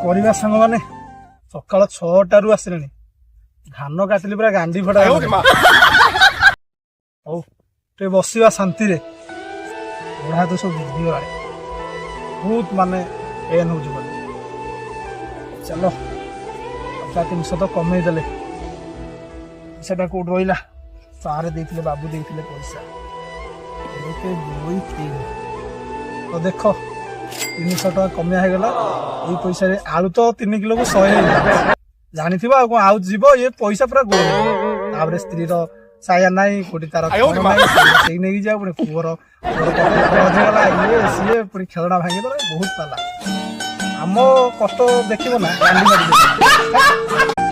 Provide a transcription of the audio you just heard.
କରିବା ସାଙ୍ଗମାନେ ସକାଳ 6ଟାରୁ ଆସିଲେଣି ଧାନ କାଟିଲି ପୁରା ଗାଣ୍ଡି ଫଟା ହଉ ଟିକେ ବସିବା ଶାନ୍ତିରେ ଗୋଡ଼ ହାତ ସବୁ ଭିଜିଗଲାଣି ବହୁତ ମାନେ ପେନ୍ ହଉଛି ବୋଲି ଚାଲ 300 ତ କମେଇ ଦେଲେ ସେଟା କୋଉଠି ରହିଲା ସାରେ ଦେଇଥିଲେ ବାବୁ ଦେଇଥିଲେ ପଇସା 1 2 3 ତ ଦେଖ 300 ଟଙ୍କା କମିଆ ହେଇଗଲା ଏଇ ପଇସାରେ ଆଳୁ ତ 3 କିଲୋକୁ 100 ହେଇଗଲା ଜାଣିଥିବ ଆଉ କଣ ଆଉ ଯିବ ଏ ପଇସା ପୁରା ଗୋଳ ତାପରେ ସ୍ତ୍ରୀର ସାୟା ନାହିଁ କୋଟି ତାର ସେଇ ନେଇକି ଯାଉ ପୁଣି ପୁଅର ହଜିଗଲା ଇଏ ସିଏ ପୁଣି ଖେଳଣା ଭାଙ୍ଗିଦେଲା ବହୁତ ପାଲା ଆମ କଷ୍ଟ ଦେଖିବ ନା ଗାଣ୍ଡି ମାରି